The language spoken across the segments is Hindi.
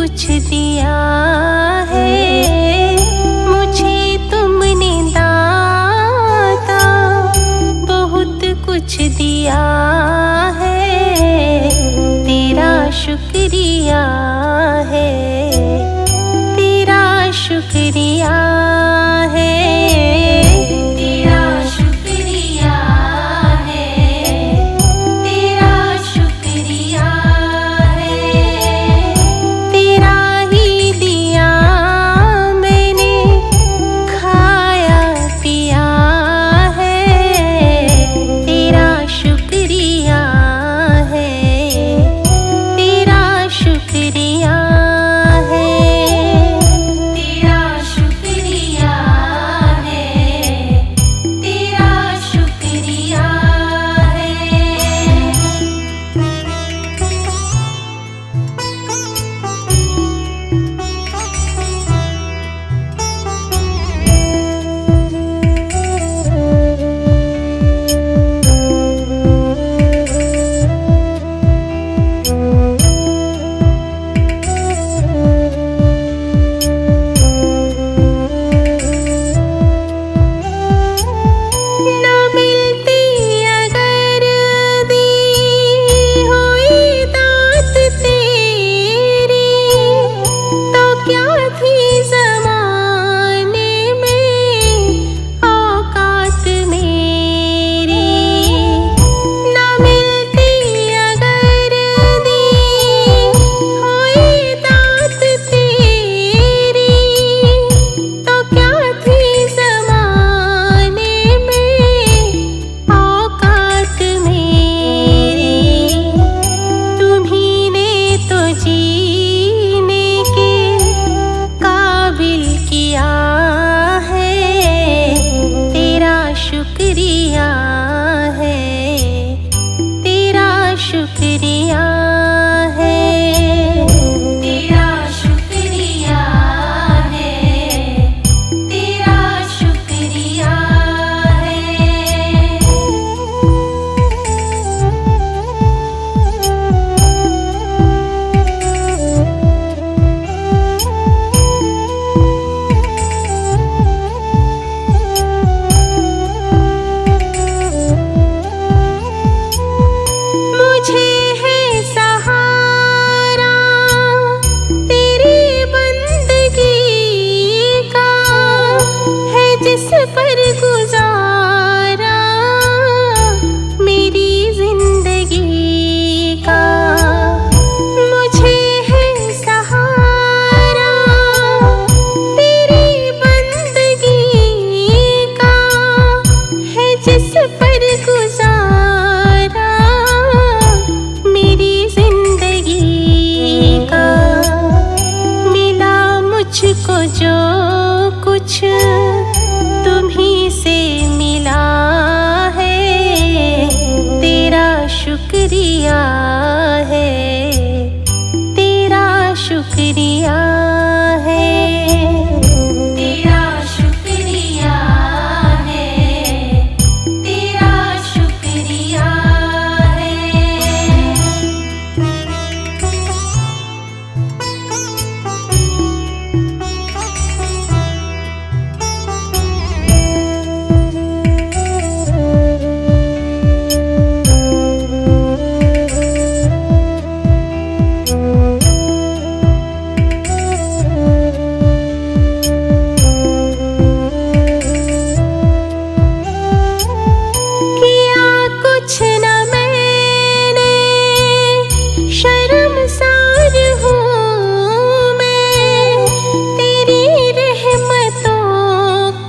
कुछ दिया है मुझे तुमने दाता, बहुत कुछ दिया है, तेरा शुक्रिया है, तेरा शुक्रिया है, तेरा शुक्रिया है, तेरा शुक्रिया है, तेरा ही दिया मैंने खाया पिया है, तेरा शुक्रिया है, तेरा शुक्रिया है, तेरा शुक्रिया है, तेरा शुक्रिया है। ना मिलती अगर दी हुई दात तेरी, तो क्या थी ज़माने में औकात मेरी। ना मिलती अगर दी हुई दात तेरी, तो क्या थी ज़माने में औकात मेरी। तुम्ही ने तो जीने के काबिल किया है, तेरा शुक्रिया है, तेरा शुक्रिया है, तेरा शुक्रिया है, तेरा शुक्रिया है। मुझे है सहारा तेरी बंदगी का, है जिस पर गुजारा मेरी जिंदगी का। मुझे है सहारा तेरी बंदगी का, है जिस पर गुजारा मेरी जिंदगी का। मिला मुझको जो कुछ तुम्ही से मिला है, तेरा शुक्रिया है, तेरा शुक्रिया है, तेरा शुक्रिया है, तेरा शुक्रिया है। किया कुछ न मैंने, शर्मसार हूँ मैं, तेरी रहमतों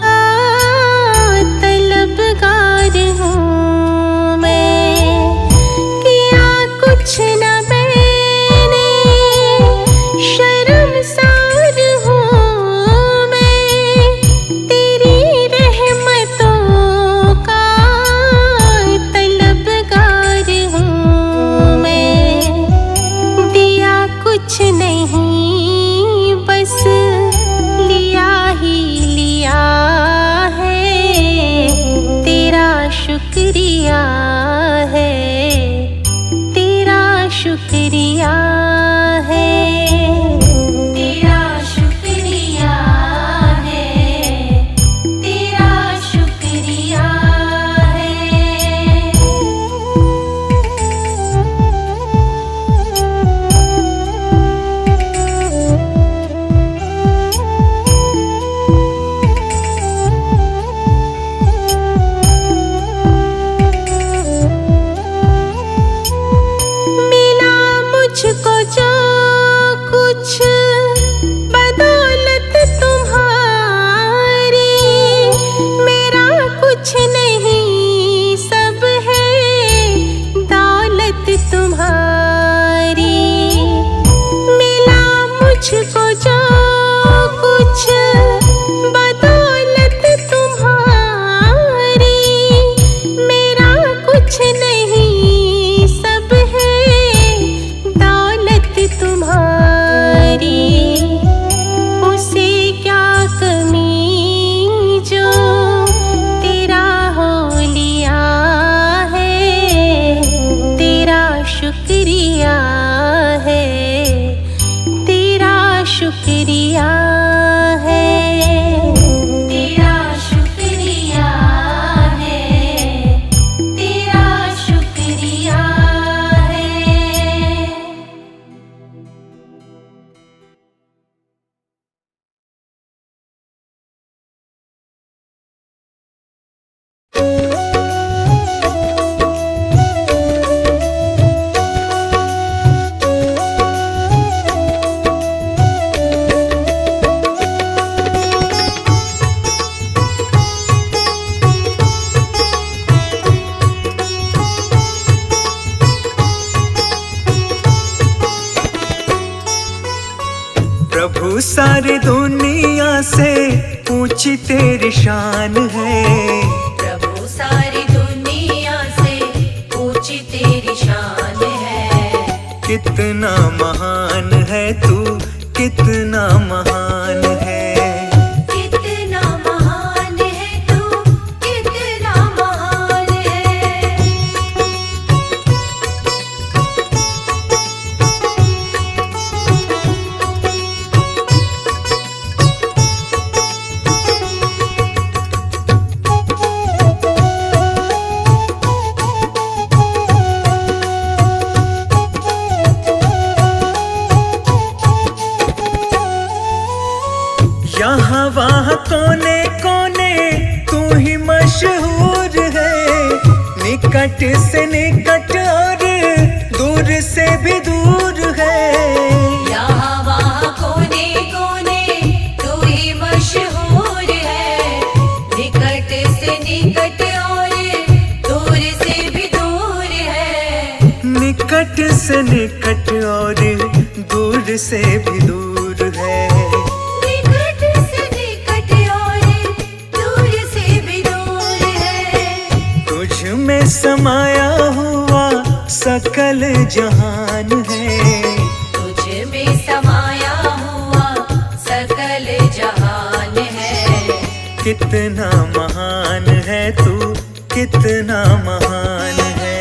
का तलबगार हूँ मैं। किया कुछ न मैंने, शर्मसार हूँ मैं, तेरी रहमतों का तलबगार हूँ मैं। दिया कुछ नहीं बस लिया ही लिया है, तेरा शुक्रिया है, तेरा शुक्रिया है। मुझको जो कुछ बदौलत तुम्हारी, मेरा कुछ नहीं सब है दौलत तुम्हारी। उसे क्या कमी जो तेरा हो लिया है, तेरा शुक्रिया है, तेरा शुक्रिया है, तेरा शुक्रिया है, तेरा शुक्रिया है। प्रभु सारी दुनिया से ऊंची तेरी शान है, प्रभु सारी दुनिया से ऊंची तेरी शान है। कितना महान है तू, कितना महान है। कितना महान है तू, कितना महान है। यहाँ वहाँ कोने कोने तू ही मशहूर है, निकट से निकट और दूर से भी दूर है। यहाँ वहाँ कोने कोने तू ही मशहूर है, निकट से निकट और दूर से भी दूर है। निकट से निकट और दूर से भी दूर है। निकट से निकट और दूर से भी दूर है। तुझ में समाया हुआ सकल जहान है, तुझ में समाया हुआ सकल जहान है। कितना महान है तू, कितना महान है।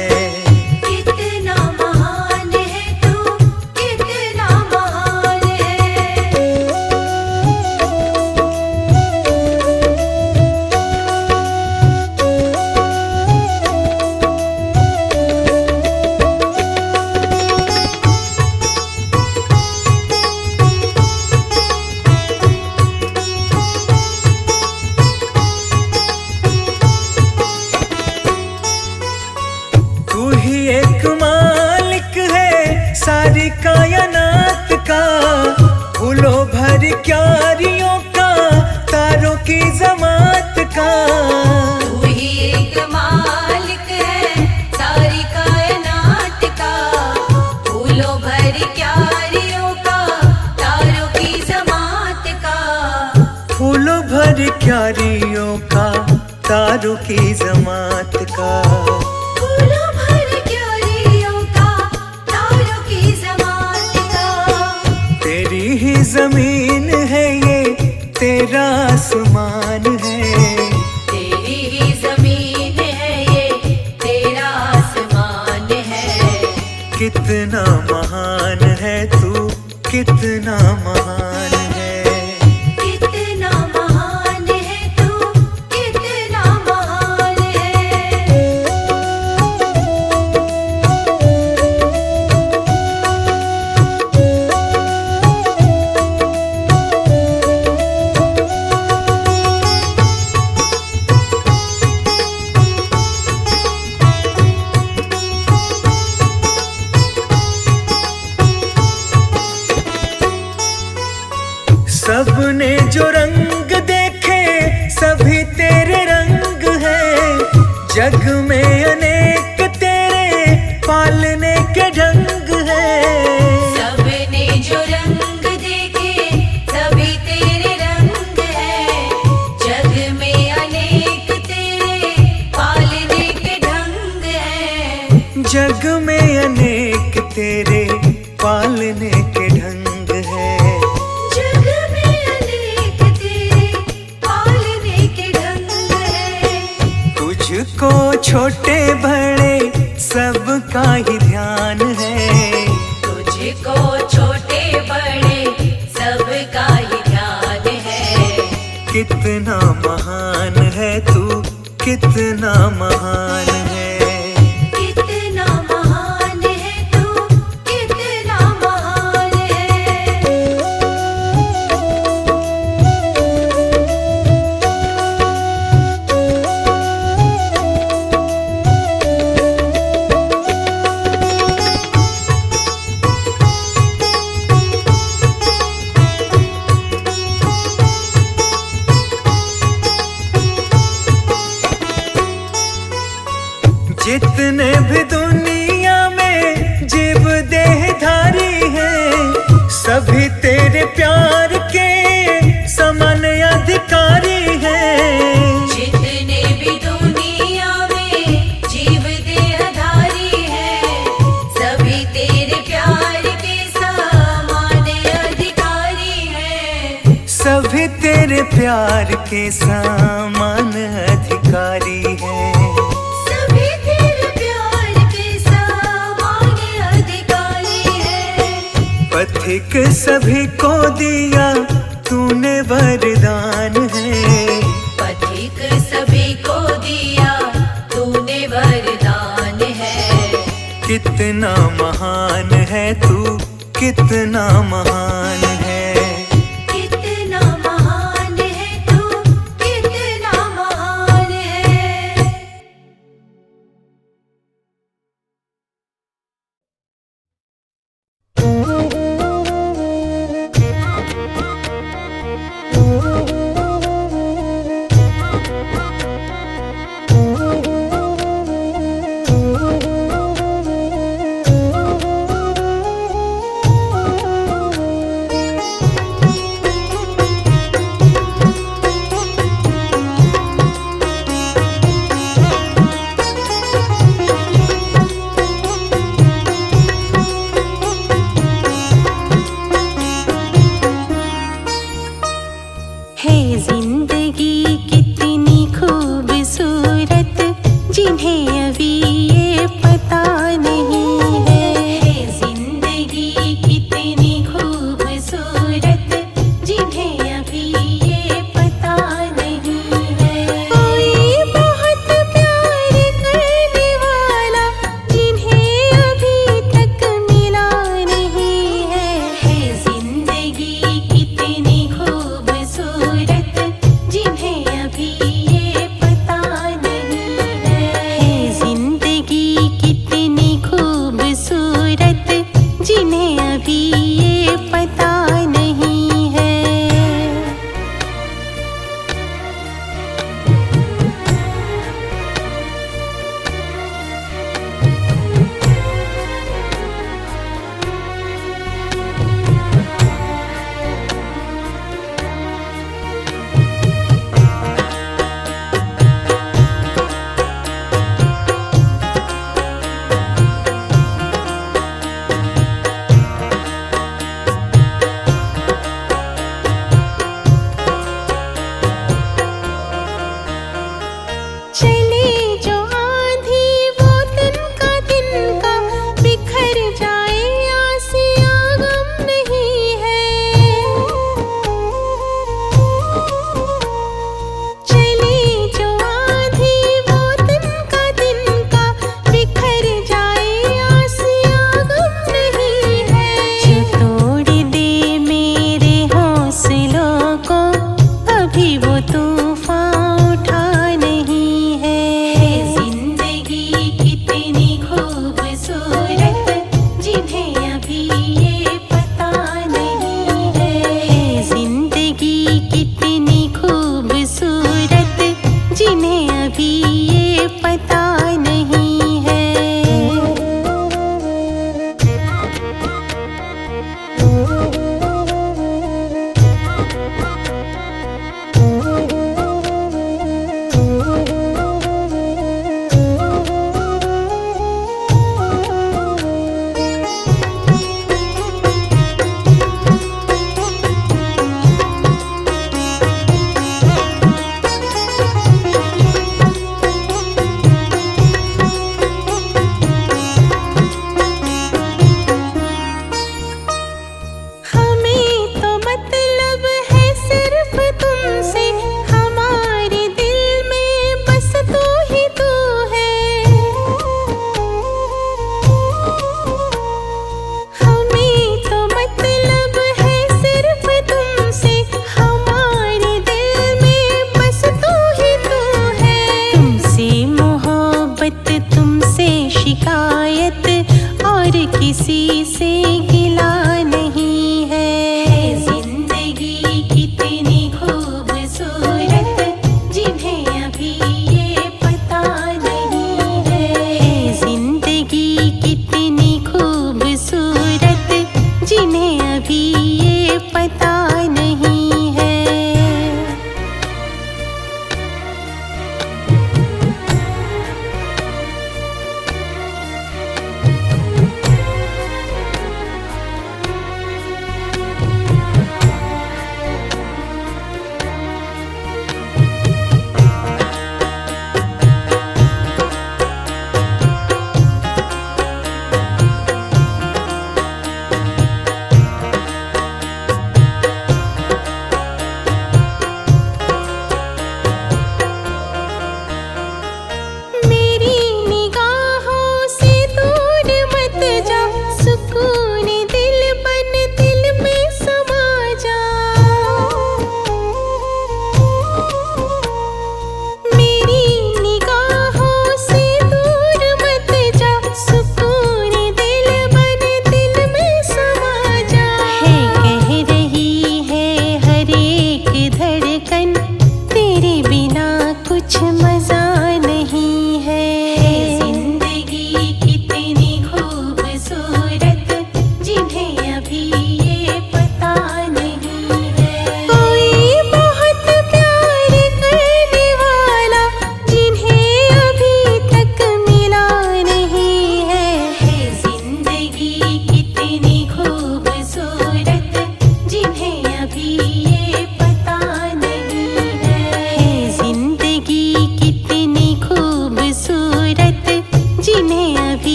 कितना महान है तू, कितना महान है। तू ही एक मालिक है सारी कायनात का, फूलों भर क्यारियों का, तारों की जमात का। तू ही एक मालिक है सारी कायनात का, फूलों भर क्यारियों का, तारों की जमात का। फूलों भर क्यारियों का, तारों की जमात का। फूलों भर क्यारियों का, तारों की जमात का। तेरी ही जमीन है ये, तेरा आसमान है। तेरी ही जमीन है ये, तेरा आसमान है। कितना महान है तू, कितना महान है। कितना महान है तू, कितना महान है। सबने जो रंग देखे सभी तेरे रंग हैं, जग में अनेक तेरे पालने के ढंग हैं। सबने जो रंग देखे तुझको छोटे बड़े सबका ही ध्यान है। तुझको छोटे बड़े सबका ही ध्यान है। कितना महान है तू, कितना महान है। कितना महान है तू, कितना महान है। जितने भी दुनिया में जीव देहधारी हैं, सभी तेरे प्यार के समान अधिकारी हैं। जितने भी दुनिया में जीव देहधारी हैं, सभी तेरे प्यार के समान अधिकारी हैं। सभी तेरे प्यार के समान अधिकारी हैं। सभी तेरे प्यार के समान अधिकारी हैं। पथिक सभी को दिया तूने वरदान है। पथिक सभी को दिया तूने वरदान है। कितना महान है तू, कितना महान है। कितना महान है तू, कितना महान है।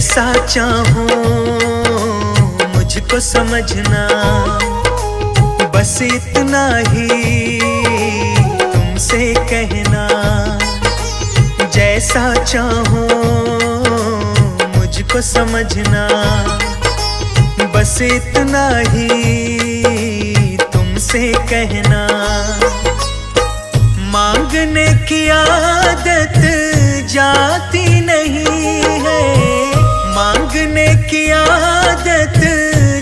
जैसा चाहो मुझको समझना, बस इतना ही तुमसे कहना। जैसा चाहो मुझको समझना, बस इतना ही तुमसे कहना। मांगने की आदत जाती नहीं है, मांगने की आदत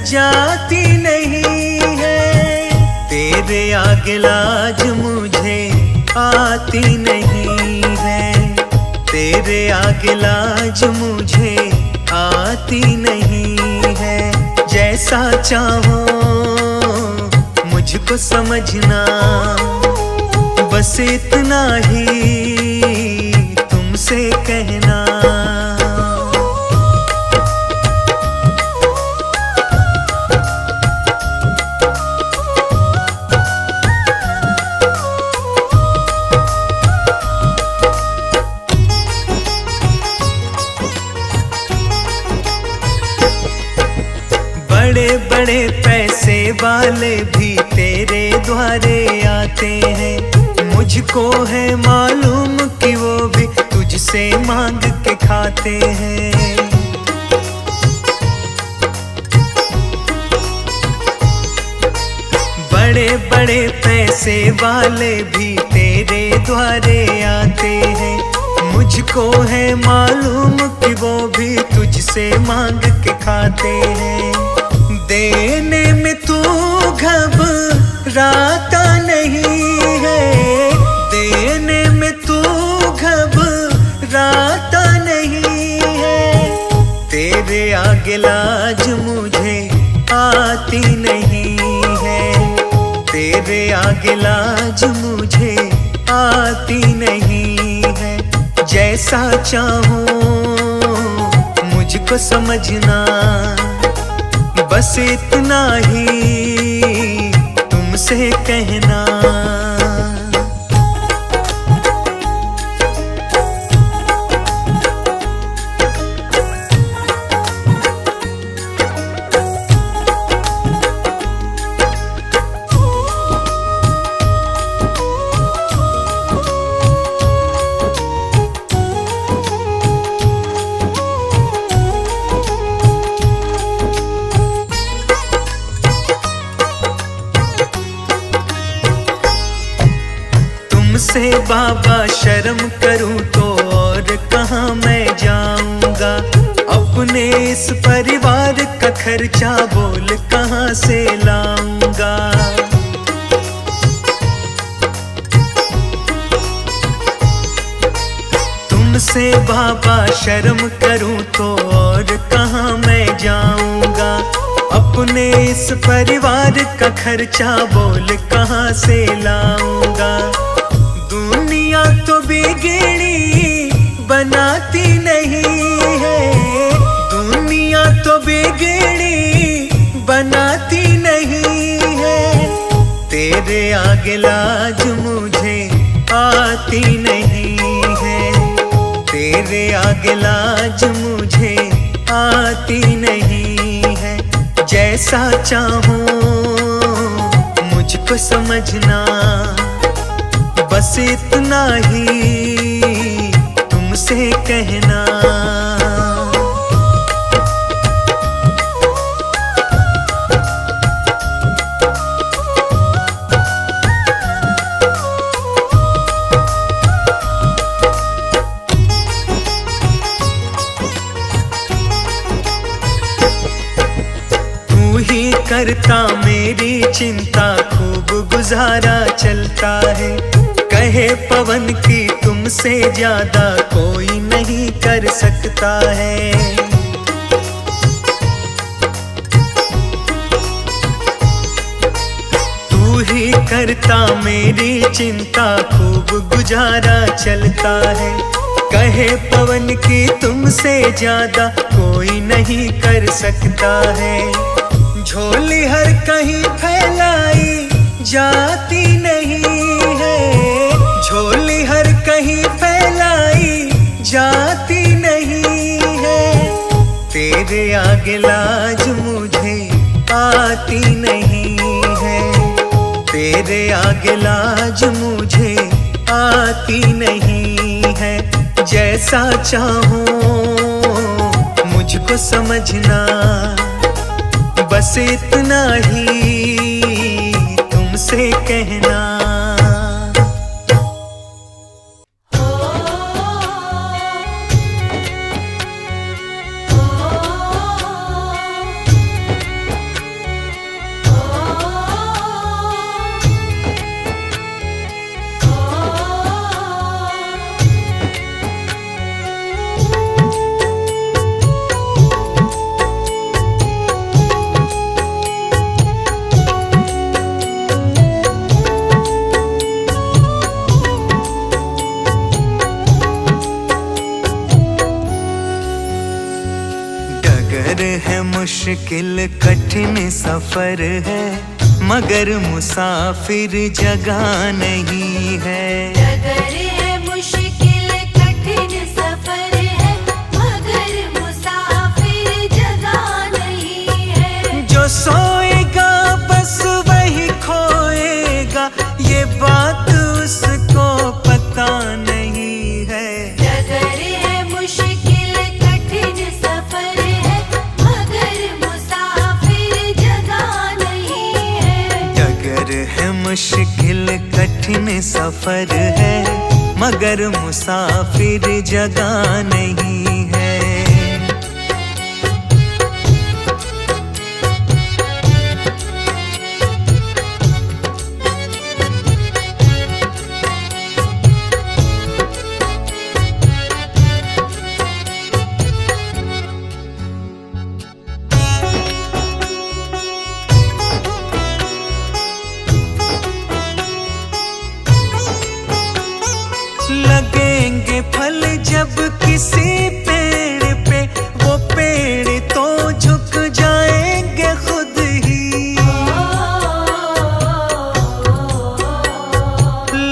जाती नहीं है। तेरे आगे लाज मुझे आती नहीं है, तेरे आगे लाज मुझे आती नहीं है। जैसा चाहो मुझको समझना, बस इतना ही तुमसे कहना। बड़े बड़े पैसे वाले भी तेरे द्वारे आते हैं, मुझको है मालूम कि वो भी तुझसे मांग के खाते हैं। बड़े बड़े पैसे वाले भी तेरे द्वारे आते हैं, मुझको है मालूम कि वो भी तुझसे मांग के खाते हैं। देने में तू घबराता नहीं है, देने में तू घबराता नहीं है। तेरे आगे लाज मुझे आती नहीं है, तेरे आगे लाज मुझे आती नहीं है। जैसा चाहो मुझको समझना, बस इतना ही तुमसे कहना। तुमसे बाबा शर्म करूं तो और कहाँ मैं जाऊंगा। अपने इस परिवार का खर्चा बोल कहाँ से लाऊंगा। तुमसे बाबा शर्म करूं तो और कहाँ मैं जाऊंगा। अपने इस परिवार का खर्चा बोल कहाँ से लाऊंगा। दुनिया तो बिगड़ी बनाती नहीं है, दुनिया तो बिगड़ी बनाती नहीं है। तेरे आगे लाज मुझे आती नहीं है, तेरे आगे लाज मुझे आती नहीं है। जैसा चाहो मुझको समझना, बस इतना ही तुमसे कहना। तू ही करता मेरी चिंता, खूब गुजारा चलता है। कहे पवन की तुमसे ज्यादा कोई नहीं कर सकता है। तू ही करता मेरी चिंता, खूब गुजारा चलता है। कहे पवन की तुमसे ज्यादा कोई नहीं कर सकता है। झोली हर कहीं फैलाई जाती नहीं है, झोली हर कहीं फैलाई जाती नहीं है। तेरे आगे लाज मुझे आती नहीं है, तेरे आगे लाज मुझे आती नहीं है। जैसा चाहूं मुझको समझना, बस इतना ही तुमसे कहना। है मुश्किल कठिन सफर है, मगर मुसाफिर जगह नहीं है। डगर है मुश्किल कठिन सफर है, मगर मुसाफिर जगह नहीं है। जो सोएगा बस वही खोएगा, ये बात उसको पता नहीं है। डगर है मुश्किल कठिन सफर है, मगर मुसाफिर जगह नहीं है। डगर है मुश्किल कठिन सफर है, मगर मुसाफिर जगह नहीं है। लगेंगे फल जब किसी पेड़ पे, वो पेड़ तो झुक जाएंगे खुद ही।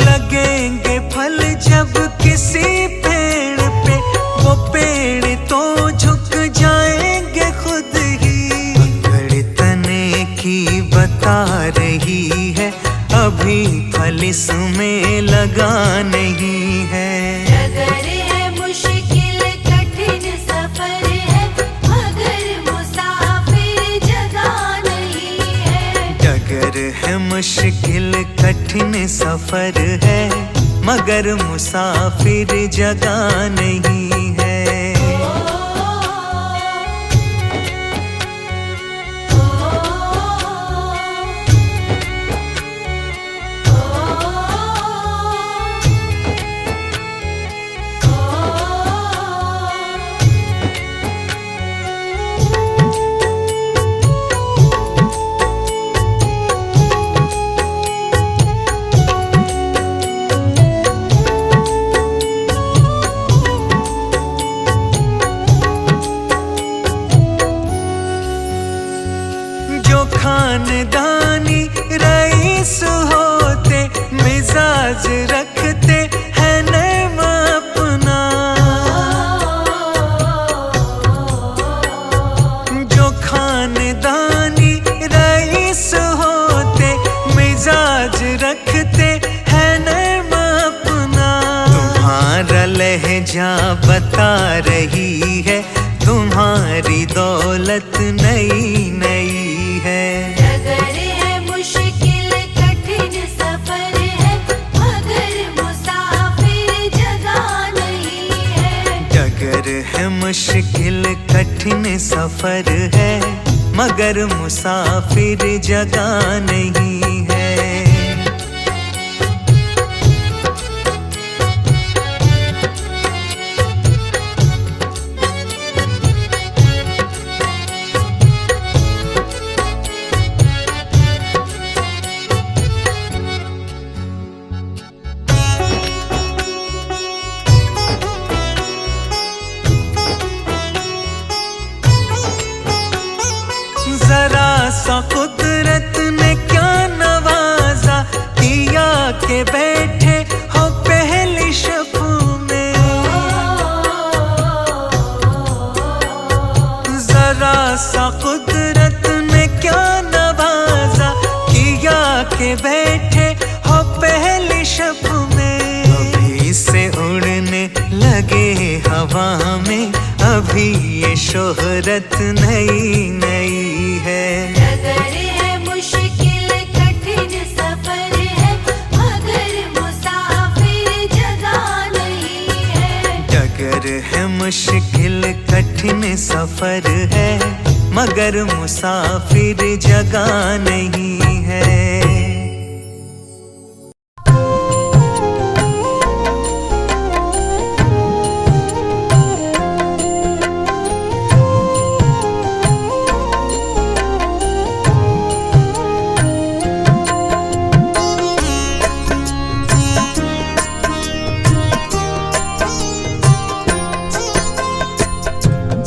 लगेंगे फल जब किसी पेड़ पे, वो पेड़ तो झुक जाएंगे खुद ही। अकड़ तने की बता रही है, अभी फल इसमें लगा नहीं है। डगर है मुश्किल कठिन सफर है, मगर मुसाफिर जगह नहीं है। डगर है मुश्किल कठिन सफर है, मगर मुसाफिर जगह नहीं है। खानदानी रईस होते, मिजाज रखते हैं नैम अपना। जो खानदानी रईस होते, मिजाज रखते हैं नैम अपना। तुम्हारा लहजा बता रही है, तुम्हारी दौलत नई नई है। डगर है मुश्किल कठिन सफर है, मगर मुसाफिर जगह नहीं है। डगर है मुश्किल कठिन सफर है, मगर मुसाफिर जगह नहीं है। जरा सा कुदरत ने क्या नवा लगे हवा में अभी ये शोहरत नई नई है। डगर है मुश्किल कठिन सफर है मगर मुसाफिर जगह नहीं है। डगर है मुश्किल कठिन सफर है मगर मुसाफिर जगह नहीं है।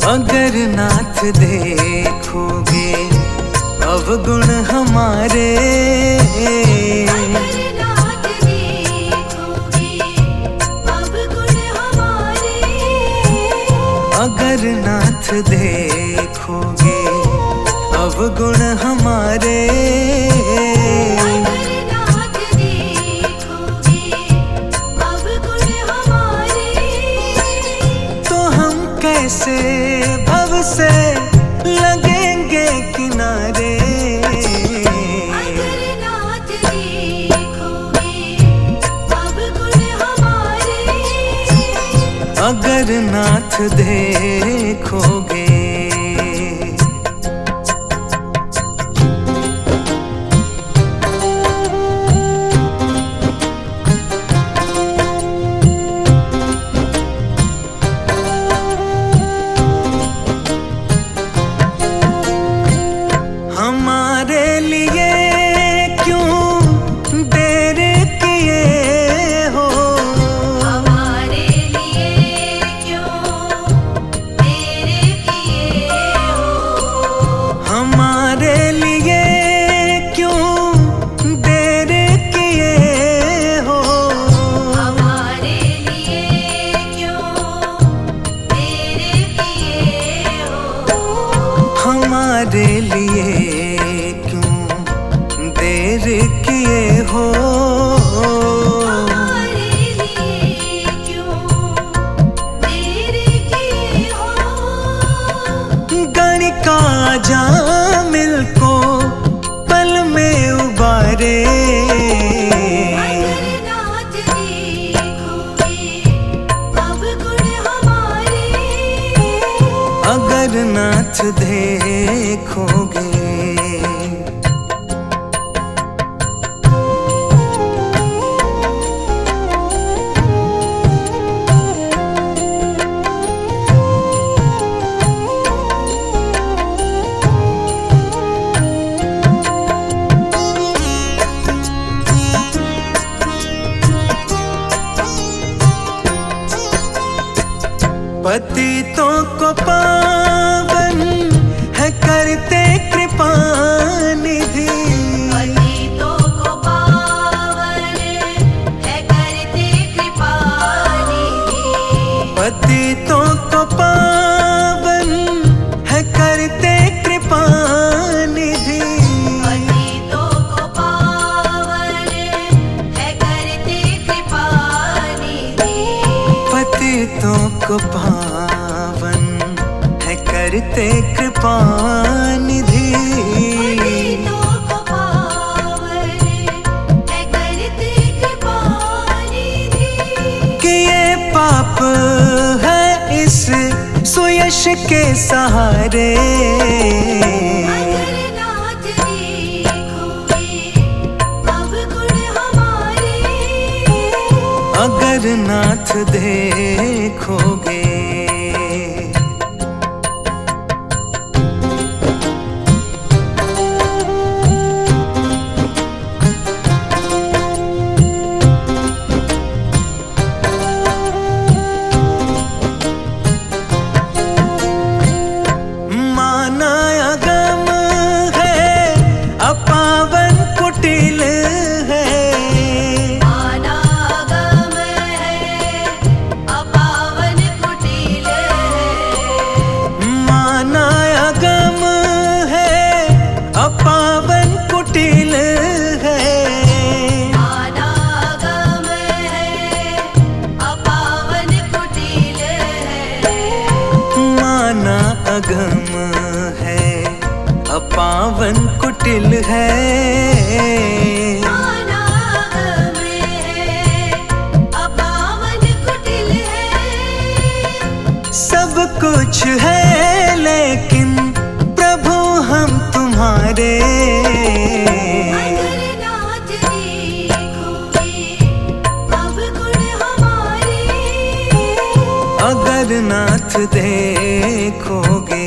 अगर नाथ देखोगे अवगुण हमारे, अगर नाथ देखोगे अवगुण हमारे। अगर नाथ देखोगे अवगुण हमारे, अगर नाथ देखोगे अवगुण हमारे। तो हम कैसे भव से लगेंगे किनारे। अगर नाथ देखोगे अवगुण हमारे। अगर नाथ देखोगे। हमारे लिए क्यों देर किए हो, हमारे लिए क्यों देर किए हो। हमारे लिए क्यों देर किए हो। हमारे लिए क्यों देर किए हो। हमारे लिए क्यों देर किए हो। हमारे लिए क्यों देर किए हो। गणिका जामिल को पल में उबारे। अगर नाथ देखोगे अवगुण हमारे। अगर नाथ देखोगे। पतितों को पावन है करते कृपा निधि। पतितों को पावन है करते कृपा निधि। पतितों को पावन है करते कृपा निधि। पतितों को पावन है करते कृपा निधि। पतितों को पावन है करते कृपा निधि। पतितों को पावन है करते कृपा निधि। कि ये पाप है इस सुयश के सहारे। अगर नाथ देखोगे अवगुण हमारे। अगर नाथ देखोगे। माना अगम है अपावन कुटिल है। माना गम है अपावन कुटिल अनागम है, अपावन कुटिल है। अनागम है, अपावन कुटिल है। सब कुछ है लेकिन प्रभु हम तुम्हारे। अगर नाथ देखोगे अवगुण हमारे। अगर नाथ देखोगे।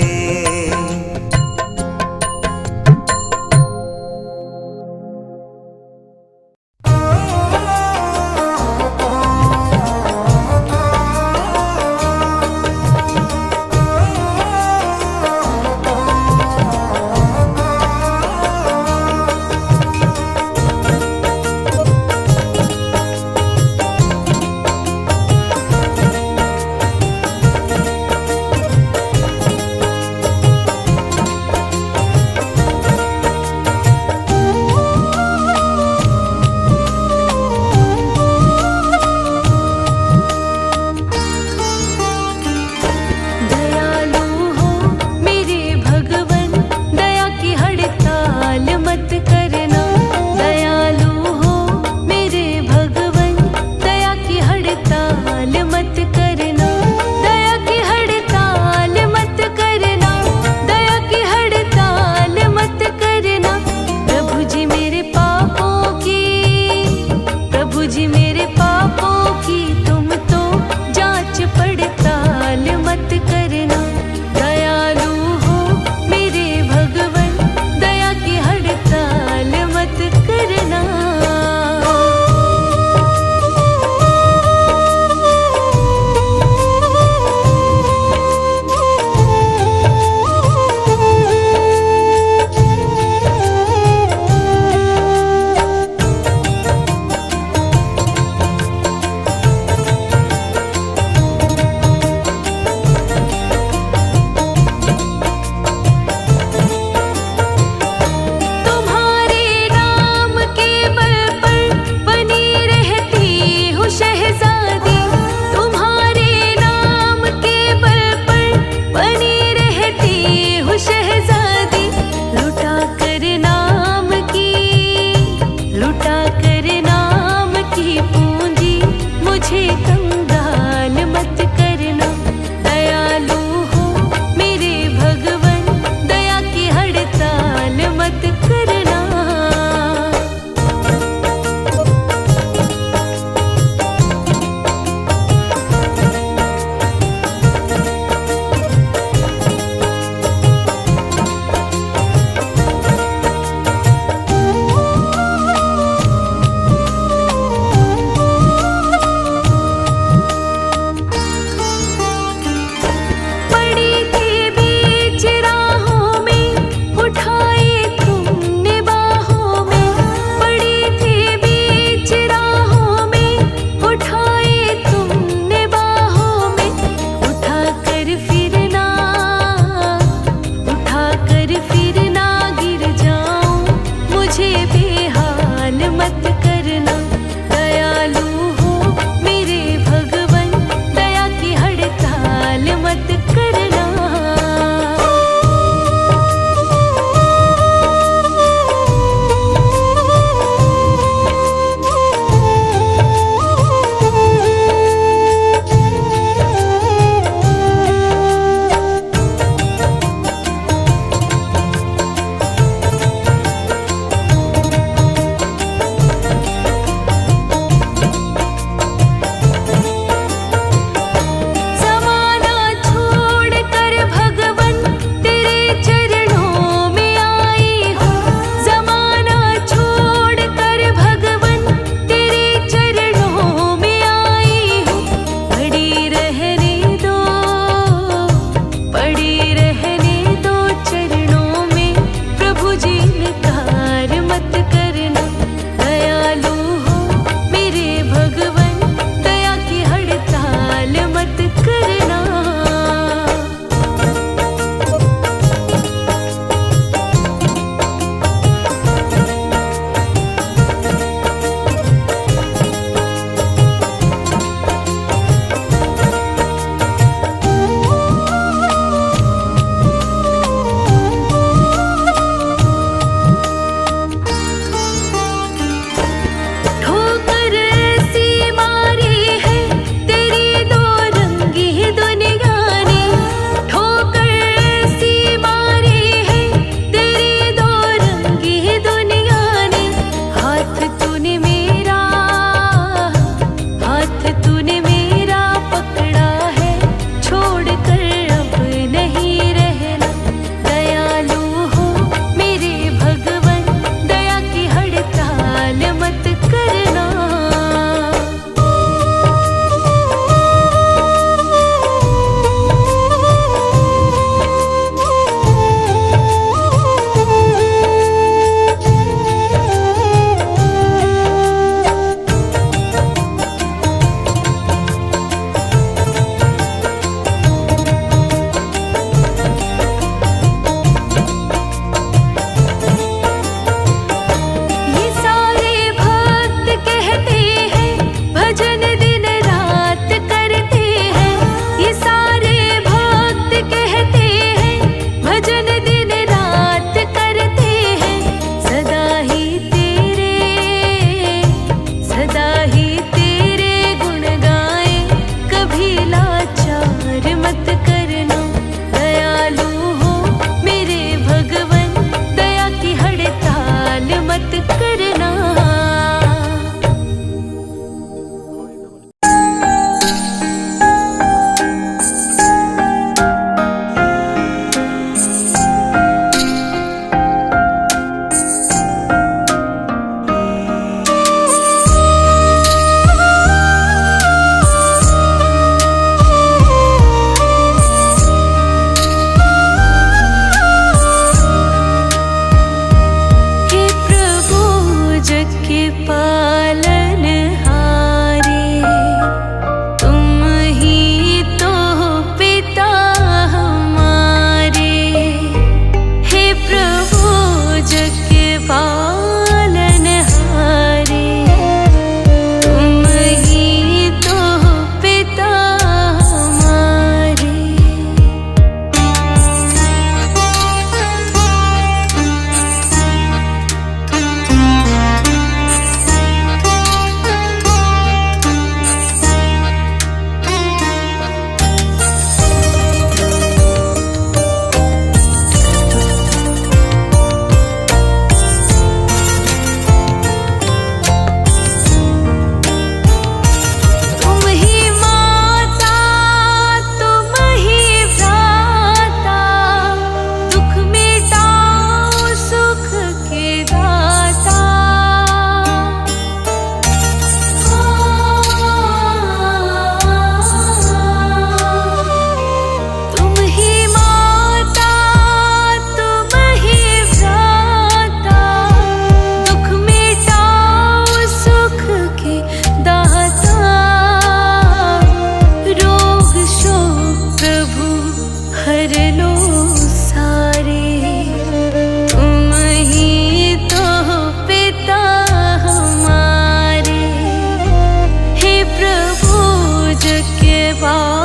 पार।